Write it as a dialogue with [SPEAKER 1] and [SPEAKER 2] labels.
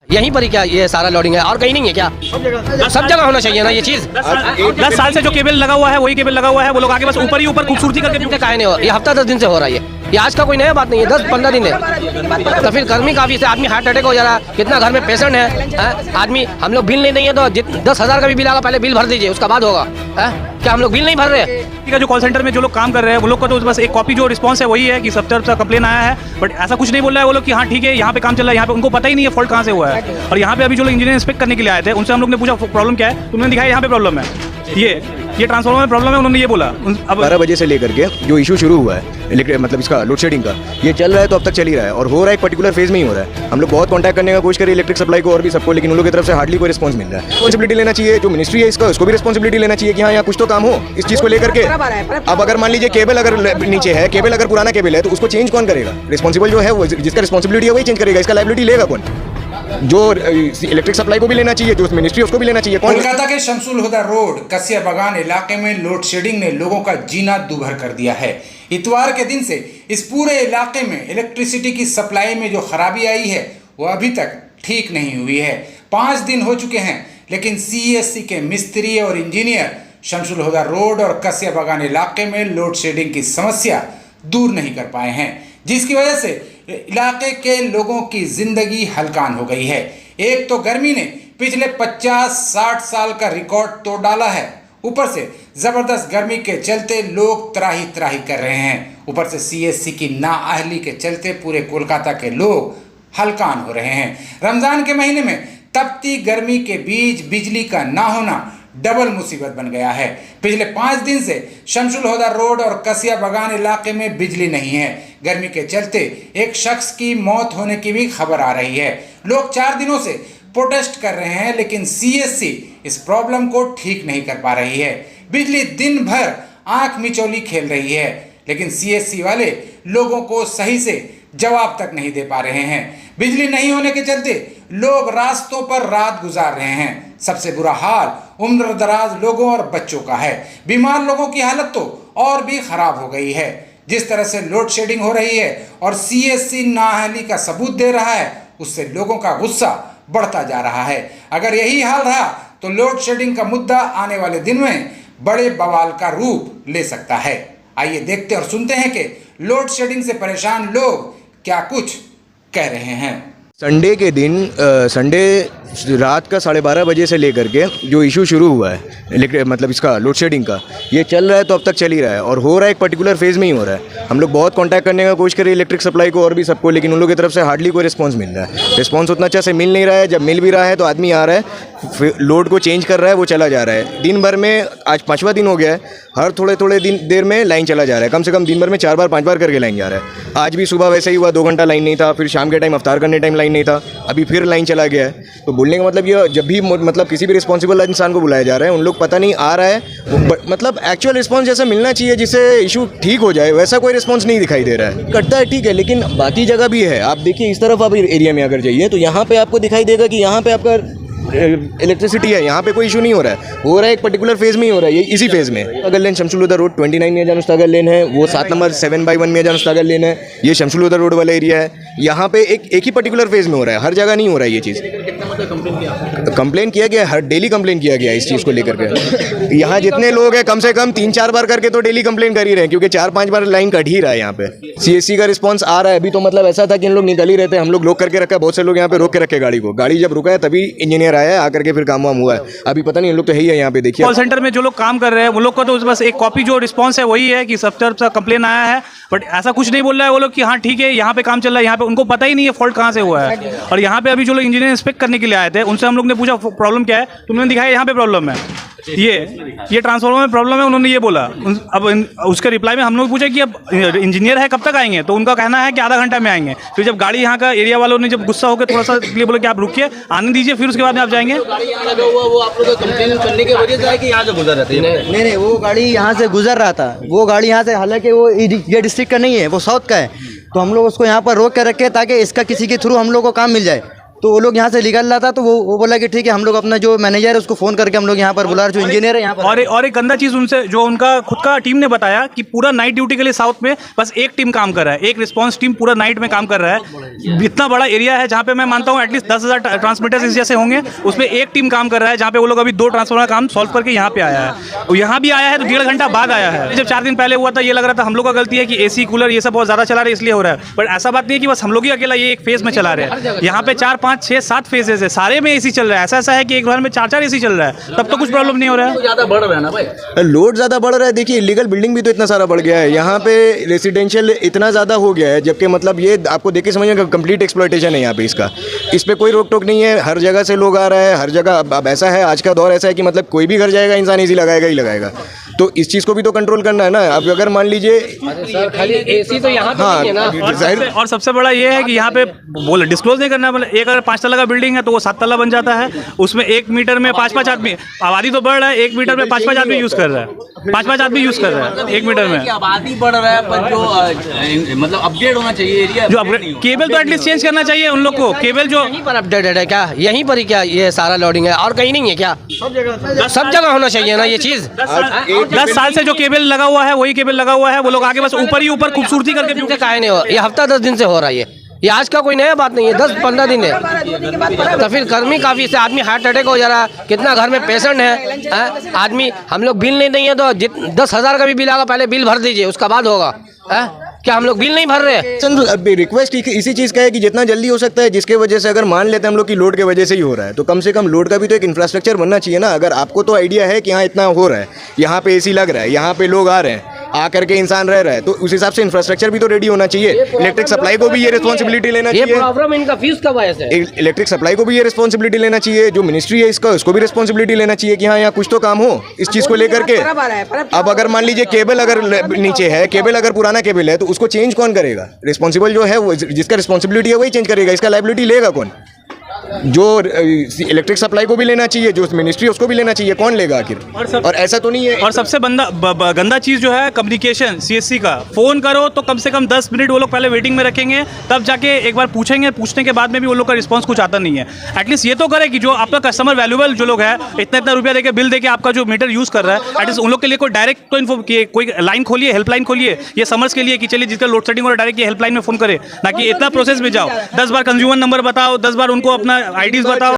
[SPEAKER 1] यहीं पर ही क्या ये सारा लोडिंग है और कहीं नहीं है क्या? सब जगह होना चाहिए ना ये चीज़।
[SPEAKER 2] 10 साल से जो केबल लगा हुआ है वही केबल लगा हुआ है, वो लोग आगे बस ऊपर ही ऊपर खूबसूरती करके
[SPEAKER 1] काहे नहीं हो, ये हफ्ता 10 दिन से हो रहा है। ये आज का कोई नया बात नहीं है, 10-15 दिन है। तो फिर गर्मी काफ़ी से आदमी हार्ट अटैक हो जा रहा है, कितना घर में पेशेंट है। आदमी हम लोग बिल नहीं देंगे तो 10,000 का भी बिल आएगा, पहले बिल भर दीजिए उसका बाद होगा। क्या हम लोग बिल नहीं भर रहे?
[SPEAKER 2] का जो कॉल सेंटर में जो लोग काम कर रहे हैं वो लोग का तो बस एक कॉपी जो रिस्पांस है वही है कि सब तरफ से कंप्लेन आया है, बट ऐसा कुछ नहीं बोल रहा है वो लोग कि हाँ ठीक है यहाँ पे काम चल रहा है। यहाँ पे उनको पता ही नहीं है फॉल्ट कहाँ से हुआ है। और यहाँ पे अभी जो लोग इंजीनियर इंस्पेक्ट करने के लिए आए थे उनसे हम लोग ने पूछा प्रॉब्लम क्या है, तुमने दिखाया यहाँ पे प्रॉब्लम है, ये ट्रांसफार्मर में प्रॉब्लम है, उन्होंने ये बोला।
[SPEAKER 3] अब 12 बजे से लेकर के जो इशू शुरू हुआ है मतलब इसका लोड शेडिंग का, ये चल रहा है तो अब तक चल ही रहा है और हो रहा है एक पर्टिकुलर फेज में ही हो रहा है। हम लोग बहुत कांटेक्ट करने का कोशिश करें इलेक्ट्रिक सप्लाई को और भी सबको, लेकिन उन लोगों की तरफ से हार्डली कोई रिस्पांस मिल रहा है। रिस्पॉन्सिबिलिटी लेना चाहिए जो मिनिस्ट्री है इसका, उसको भी रिस्पॉन्सिबिलिटी लेना चाहिए कि हाँ यहाँ कुछ तो काम हो इस चीज़ को लेकर के। अब अगर मान लीजिए केबल अगर नीचे है, केबल अगर पुराना केबल है तो उसको चेंज कौन करेगा? रिस्पॉन्सिबल जो है वो जिसका रिस्पॉन्सिबिलिटी है वही चेंज करेगा, इसका लायबिलिटी लेगा कौन? जो इलेक्ट्रिक सप्लाई को भी लेना चाहिए, जो मिनिस्ट्री उसको भी लेना चाहिए।
[SPEAKER 4] कोलकाता के शमसुल हुदा रोड कसिया बागान इलाके में लोड शेडिंग ने लोगों का जीना दूभर कर दिया है। इतवार के दिन से इस पूरे इलाके में इलेक्ट्रिसिटी की सप्लाई में जो खराबी आई है वो अभी तक ठीक नहीं हुई है। 5 दिन हो चुके हैं लेकिन CESC के मिस्त्री और इंजीनियर शमसुल हुदा रोड और कसिया बागान इलाके में लोड शेडिंग की समस्या दूर नहीं कर पाए हैं, जिसकी वजह से इलाके के लोगों की जिंदगी हलकान हो गई है। एक तो गर्मी ने पिछले 50-60 साल का रिकॉर्ड तोड़ डाला है, ऊपर से जबरदस्त गर्मी के चलते लोग त्राही त्राही कर रहे हैं। ऊपर से CESC की नाअहली के चलते पूरे कोलकाता के लोग हलकान हो रहे हैं। रमजान के महीने में तपती गर्मी के बीच बिजली का ना होना डबल मुसीबत बन गया है। पिछले 5 दिन से शमसुल हुदा रोड और कसिया बागान इलाके में बिजली नहीं है। गर्मी के चलते एक शख्स की मौत होने की भी खबर आ रही है। लोग 4 दिनों से प्रोटेस्ट कर रहे हैं लेकिन CESC इस प्रॉब्लम को ठीक नहीं कर पा रही है। बिजली दिन भर आंख मिचौली खेल रही है लेकिन CESC वाले लोगों को सही से जवाब तक नहीं दे पा रहे हैं। बिजली नहीं होने के चलते लोग रास्तों पर रात गुजार रहे हैं। सबसे बुरा हाल उम्र दराज लोगों और बच्चों का है। बीमार लोगों की हालत तो और भी खराब हो गई है। जिस तरह से लोड शेडिंग हो रही है और CESC नाअहली का सबूत दे रहा है उससे लोगों का गुस्सा बढ़ता जा रहा है। अगर यही हाल रहा तो लोड शेडिंग का मुद्दा आने वाले दिन में बड़े बवाल का रूप ले सकता है। आइए देखते और सुनते हैं कि लोड शेडिंग से परेशान लोग क्या कुछ कह रहे हैं।
[SPEAKER 3] संडे के दिन संडे रात का 12:30 बजे से लेकर के जो इशू शुरू हुआ है मतलब इसका लोड शेडिंग का, ये चल रहा है तो अब तक चल ही रहा है और हो रहा है एक पर्टिकुलर फेज में ही हो रहा है। हम लोग बहुत कांटेक्ट करने का कोशिश करें इलेक्ट्रिक सप्लाई को और भी सबको, लेकिन उन लोगों की तरफ से हार्डली कोई रिस्पांस मिल रहा है। रिस्पांस उतना अच्छा से मिल नहीं रहा है। जब मिल भी रहा है तो आदमी आ रहा है, लोड को चेंज कर रहा है, वो चला जा रहा है। दिन भर में आज 5वां दिन हो गया है, हर थोड़े देर में लाइन चला जा रहा है। कम से कम दिन भर में 4 बार 5 बार करके लाइन जा रहा है। आज भी सुबह वैसे ही हुआ, 2 घंटा लाइन नहीं था, फिर शाम के टाइम अफ्तार करने टाइम लाइन नहीं था, अभी फिर लाइन चला गया है। तो बोलने का मतलब ये जब भी मतलब किसी भी रिस्पॉन्सिबल इंसान को बुलाया जा रहा है, उन लोग पता नहीं आ रहा है मतलब एक्चुअल रिस्पॉन्स जैसा मिलना चाहिए जिससे इशू ठीक हो जाए, वैसा कोई रिस्पॉन्स नहीं दिखाई दे रहा है। करता है ठीक है, लेकिन बाकी जगह भी है। आप देखिए इस तरफ आप एरिया में अगर जाइए तो यहाँ पे आपको दिखाई देगा कि यहाँ पे आपका इलेक्ट्रिसिटी है, यहाँ पे कोई इशू नहीं हो रहा है। हो रहा है एक पर्टिकुलर फेज में ही हो रहा है, ये इसी फेज में। अगर लेन शमसुल हुदा रोड 29 में जानस्तागर लेन है, वो 7 नंबर 7/1 में जानस्तागर लेन है, ये शमसुल हुदा रोड वाला एरिया है। यहाँ पे एक ही पर्टिकुलर फेज में हो रहा है, हर जगह नहीं हो रहा है ये चीज़। कंप्लेन किया गया, हर डेली कंप्लेन किया गया इस चीज़ को लेकर के। यहाँ जितने लोग हैं कम से कम 3-4 बार करके तो डेली कंप्लेन कर ही रहे हैं, क्योंकि 4-5 बार लाइन कट ही रहा है यहाँ पे। CESC का रिस्पांस आ रहा है अभी, तो मतलब ऐसा था कि इन लोग निकल ही रहते हैं। हम लोग रोक करके रखा है, बहुत से लोग यहाँ पे रोक के रखे गाड़ी को। गाड़ी जब रुका है तभी इंजीनियर आया है, आकर के फिर काम वाम हुआ है। अभी पता नहीं इन लोग तो है ही है यहाँ पे। देखिए
[SPEAKER 2] कॉल सेंटर में जो लोग काम कर रहे हैं वो लोग का तो बस एक कॉपी जो रिस्पांस है वही है कि सब तरफ से कंप्लेन आया है, बट ऐसा कुछ नहीं बोल रहा है वो लोग कि हाँ ठीक है यहाँ पे काम चल रहा है। यहाँ पे उनको पता ही नहीं है फॉल्ट कहाँ से हुआ है। और यहाँ पे अभी जो लोग इंजीनियर इंस्पेक्ट करने के लिए आए थे उनसे हम लोग ने पूछा प्रॉब्लम क्या है, तुमने दिखाया यहाँ पे प्रॉब्लम है, ये ट्रांसफार्मर में प्रॉब्लम है, उन्होंने ये बोला। अब उसके रिप्लाई में हम लोग पूछा कि अब इंजीनियर है कब तक आएंगे, तो उनका कहना है कि आधा घंटा में आएंगे। फिर जब गाड़ी यहाँ का एरिया वालों ने जब गुस्सा होकर थोड़ा सा लिए बोला कि आप रुकिए, आने दीजिए, फिर उसके बाद में आप जाएंगे।
[SPEAKER 1] वो आप लोग कंप्लेन करने की वजह से है कि यहाँ से गुजर रहे थे?
[SPEAKER 5] नहीं, वो गाड़ी यहाँ से गुजर रहा था। वो गाड़ी यहाँ से, हालांकि वो ये डिस्ट्रिक्ट का नहीं है, वो साउथ का है, तो हम लोग उसको यहाँ पर रोक कर रखे ताकि इसका किसी के थ्रू हम लोग को काम मिल जाए। तो वो लोग यहाँ से निकल रहा था, तो वो बोला कि ठीक है, हम लोग अपना जो मैनेजर है उसको फ़ोन करके हम लोग यहाँ पर बुला रहे, जो इंजीनियर है यहाँ पर।
[SPEAKER 2] और एक गंदा चीज़ उनसे जो उनका खुद का टीम ने बताया कि पूरा नाइट ड्यूटी के लिए साउथ में बस एक टीम काम कर रहा है, एक रिस्पांस टीम पूरा नाइट में काम कर रहा है। इतना बड़ा एरिया है जहाँ पे मैं मानता हूँ एटलीस्ट 10,000 ट्रांसमीटर्स इस जैसे होंगे, उसमें एक टीम काम कर रहा है, जहाँ पे वो लोग अभी 2 ट्रांसफार्मर काम सॉल्व करके यहाँ पे आया है। और यहाँ भी आया है तो 1.5 घंटा बाद आया है। जब 4 दिन पहले हुआ था ये लग रहा था हम लोग का गलती है कि एसी कूलर ये सब बहुत ज़्यादा चला रहे इसलिए हो रहा है, बट ऐसा बात नहीं है कि बस हम लोग ही अकेला ये एक फेज में चला रहे हैं। यहाँ पे 4, 5, 6, 7 फेजेस है, सारे में एसी चल रहा है। ऐसा है कि एक घर में 4 एसी चल रहा है, तब तो कुछ प्रॉब्लम नहीं हो रहा है।
[SPEAKER 3] लोड ज़्यादा बढ़ रहा है। देखिए इलीगल बिल्डिंग भी तो इतना सारा बढ़ गया है, यहाँ पे रेसिडेंशियल इतना ज़्यादा हो गया है, जबकि मतलब ये आपको देख के समझिए कंप्लीट एक्सप्लॉयटेशन है यहाँ पे इसका। इस पे कोई रोक टोक नहीं है, हर जगह से लोग आ रहे हैं, हर जगह। अब ऐसा है, आज का दौर ऐसा है कि मतलब कोई भी घर जाएगा इंसान एसी लगाएगा ही लगाएगा, तो इस चीज़ को भी तो कंट्रोल करना है ना। अब अगर मान लीजिए
[SPEAKER 1] खाली एसी तो यहाँ पे नहीं है ना।
[SPEAKER 2] और सबसे बड़ा ये है कि यहाँ पे बोले डिस्क्लोज नहीं करना, बोले एक अगर 5 तला का बिल्डिंग है तो वो 7 तला बन जाता है, उसमें 1 मीटर में 5-5 आदमी, आबादी तो बढ़ रहा है, 1 मीटर में 5-5 आदमी यूज़ कर रहा है, 5-5 आदमी यूज़ कर रहा है 1 मीटर में।
[SPEAKER 6] आबादी बढ़ रहा है, पर जो मतलब अपग्रेड होना चाहिए एरिया,
[SPEAKER 2] जो अपग्रेड केबल तो एटलीस्ट चेंज करना चाहिए उन लोग को। केबल जो
[SPEAKER 1] यहीं पर अपडेटेड है क्या? यहीं पर ही क्या ये सारा लोडिंग है और कहीं नहीं है क्या? सब जगह होना चाहिए ना ये चीज़।
[SPEAKER 2] 10 साल से जो केबल लगा हुआ है वही केबल लगा हुआ है, वो लोग आगे बस ऊपर ही ऊपर खूबसूरती करके
[SPEAKER 1] दिन से काहे नहीं हो, ये हफ्ता 10 दिन से हो रहा है ये आज का कोई नया बात नहीं है, 10-15 दिन है। तो फिर गर्मी काफ़ी से आदमी हार्ट अटैक हो जा रहा है, कितना घर में पेशेंट है आदमी। हम लोग बिल नहीं देंगे तो 10,000 का भी बिल आएगा, पहले बिल भर दीजिए उसका बाद होगा। क्या हम लोग बिल नहीं भर रहे?
[SPEAKER 3] रिक्वेस्ट इसी चीज़ का है कि जितना जल्दी हो सकता है, जिसके वजह से अगर मान लेते हैं हम लोग की लोड के वजह से ही हो रहा है, तो कम से कम लोड का भी तो एक इंफ्रास्ट्रक्चर बनना चाहिए ना। अगर आपको तो आइडिया है कि हाँ इतना हो रहा है, यहाँ पे एसी लग रहा है, यहाँ पे लोग आ रहे हैं, आ करके इंसान रह रहा है, तो उस हिसाब से इंफ्रास्ट्रक्चर भी तो रेडी होना चाहिए। इलेक्ट्रिक सप्लाई को भी ये रिस्पॉन्सिबिलिटी लेना चाहिए।
[SPEAKER 1] ये प्रॉब्लम इनका फीस का वजह से।
[SPEAKER 3] इलेक्ट्रिक सप्लाई को भी ये रिस्पॉन्सिबिलिटी लेना चाहिए, जो मिनिस्ट्री है इसका उसको भी रिस्पॉन्सिबिलिटी लेना चाहिए कि हाँ यहाँ कुछ तो काम हो इस चीज़ को लेकर के। अब अगर मान लीजिए केबल अगर नीचे है, केबल अगर पुराना केबल है, तो उसको चेंज कौन करेगा? रिस्पॉन्सिबल जो है वो, जिसका रिस्पॉन्सिबिलिटी है वही चेंज करेगा। इसका लायबिलिटी लेगा कौन? जो इलेक्ट्रिक सप्लाई को भी लेना चाहिए, जो मिनिस्ट्री उसको भी लेना चाहिए, कौन लेगा आखिर? और ऐसा तो नहीं है।
[SPEAKER 2] और सबसे गंदा चीज़ जो है कम्युनिकेशन सीएससी का। फ़ोन करो तो कम से कम 10 मिनट वो लोग पहले वेटिंग में रखेंगे, तब जाके एक बार पूछेंगे, पूछने के बाद में भी वो लोग का रिस्पांस कुछ आता नहीं है। एटलीस्ट ये तो करे कि जो आपका कस्टमर वैल्यूएबल जो लोग है, इतना रुपया देके बिल देके आपका जो मीटर यूज़ कर रहा है, एटलीस्ट उन लोग के लिए कोई डायरेक्ट तो इन्फॉर्म किए, कोई लाइन खोलिए, हेल्पलाइन खोलिए ये समर्स के लिए कि चलिए जिसका लोड सेटिंग हो रहा है डायरेक्ट ये हेल्पलाइन में फ़ोन करे, ना कि इतना प्रोसेस में जाओ, 10 बार कंज्यूमर नंबर बताओ, 10 बार उनको अपना आईडीज़ बताओ।